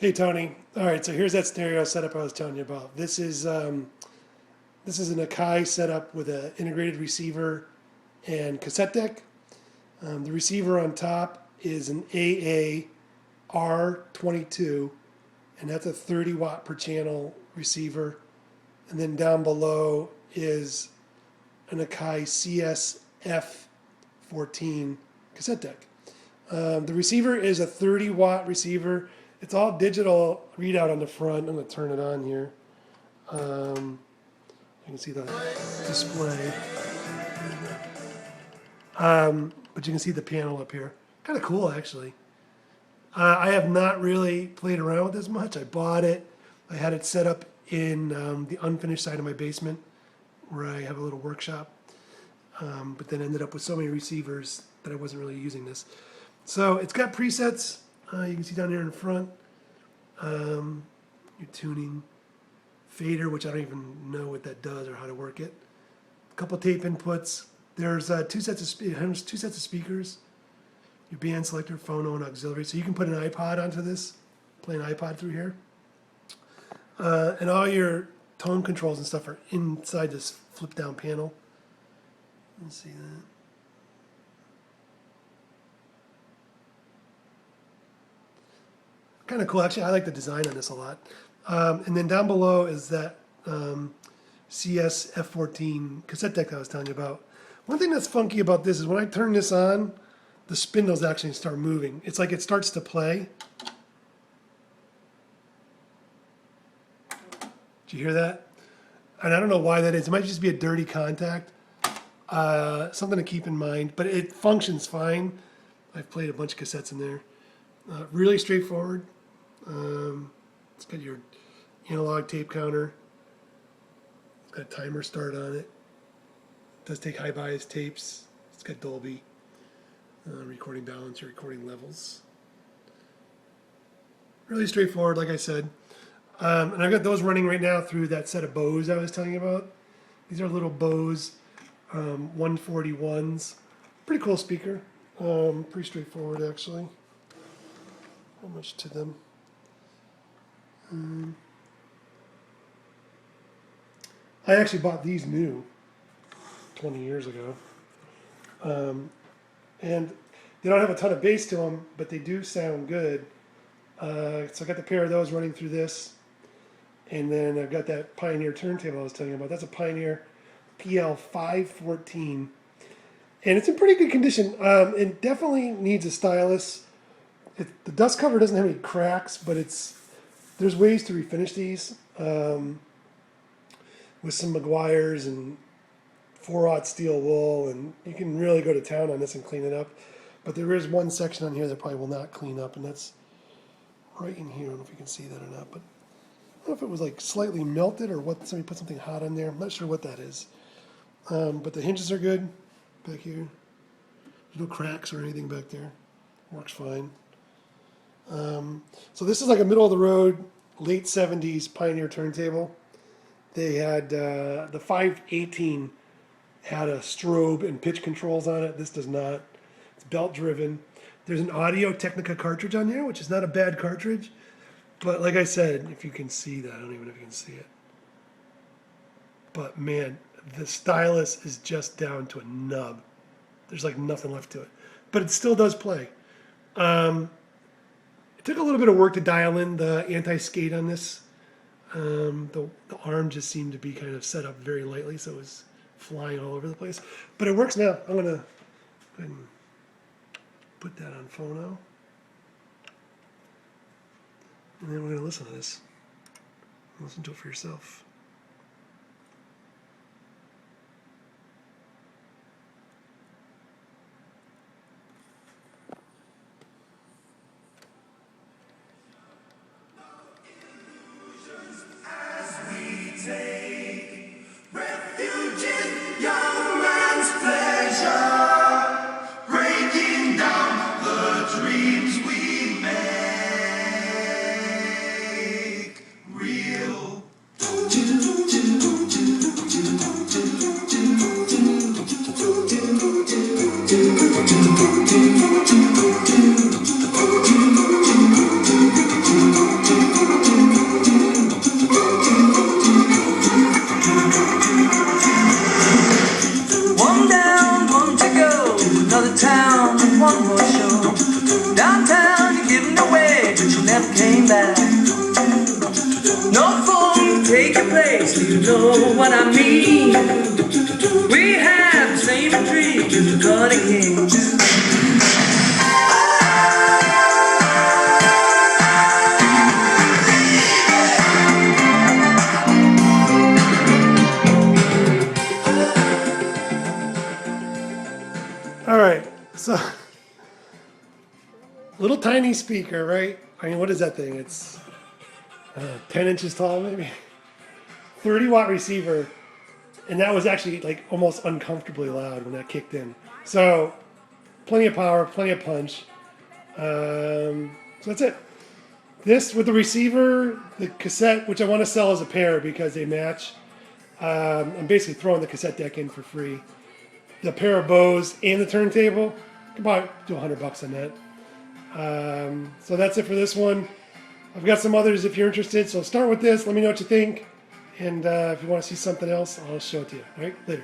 Hey Tony. All right, so here's that stereo setup I was telling you about. This is an Akai setup with an integrated receiver and cassette deck. The receiver on top is an AA R22, and that's a 30 watt per channel receiver. And then down below is an Akai CSF14 cassette deck. The receiver is a 30 watt receiver. It's all digital readout on the front. I'm going to turn it on here. You can see the display. But you can see the panel up here. Kind of cool, actually. I have not really played around with this much. I bought it. I had it set up in the unfinished side of my basement where I have a little workshop. But then ended up with so many receivers that I wasn't really using this. So it's got presets. You can see down here in the front. Your tuning. Fader, which I don't even know what that does or how to work it. A couple tape inputs. There's two sets of speakers. Your band selector, phono, and auxiliary. So you can put an iPod onto this, play an iPod through here. And all your tone controls and stuff are inside this flip down panel. Let's see that. Kind of cool. Actually, I like the design on this a lot. And then down below is that CSF14 cassette deck I was telling you about. One thing that's funky about this is when I turn this on, the spindles actually start moving. It's like it starts to play. Did you hear that? And I don't know why that is. It might just be a dirty contact. Something to keep in mind. But it functions fine. I've played a bunch of cassettes in there. Really straightforward. It's got your analog tape counter. It's got a timer start on it. It does take high bias tapes. It's got Dolby. Recording balance, your recording levels. Really straightforward, like I said. And I've got those running right now through that set of Bose I was telling you about. These are little Bose 141s. Pretty cool speaker. Pretty straightforward, actually. Not much to them. I actually bought these new 20 years ago. And they don't have a ton of bass to them, but they do sound good. So I got the pair of those running through this. And then I've got that Pioneer turntable I was telling you about. That's a Pioneer PL-514. And it's in pretty good condition. It definitely needs a stylus. The dust cover doesn't have any cracks, but there's ways to refinish these with some Meguiar's and 4/0 steel wool, and you can really go to town on this and clean it up. But there is one section on here that probably will not clean up, and that's right in here. I don't know if you can see that or not, but I don't know if it was like slightly melted or what. Somebody put something hot on there. I'm not sure what that is. But the hinges are good back here. There's no cracks or anything back there. Works fine. So this is like a middle of the road, late 70s Pioneer turntable. They had the 518 had a strobe and pitch controls on it. This does not. It's belt driven. There's an Audio Technica cartridge on here, which is not a bad cartridge. But like I said, if you can see that, I don't even know if you can see it. But man, the stylus is just down to a nub. There's like nothing left to it. But it still does play. It took a little bit of work to dial in the anti-skate on this. The arm just seemed to be kind of set up very lightly, so it was flying all over the place. But it works now. I'm going to go ahead and put that on phono. And then we're going to listen to this. Listen to it for yourself. you know what I mean. We have the same dreams as the Cutting Kings. All right, so little tiny speaker, right? I mean, what is that thing? It's 10 inches tall, maybe. 30-watt receiver, and that was actually like almost uncomfortably loud when that kicked in. So, plenty of power, plenty of punch. So that's it. This with the receiver, the cassette, which I want to sell as a pair because they match. I'm basically throwing the cassette deck in for free. The pair of bows and the turntable, could probably do $100 on that. So that's it for this one. I've got some others if you're interested. So start with this. Let me know what you think. And if you want to see something else, I'll show it to you. All right, later.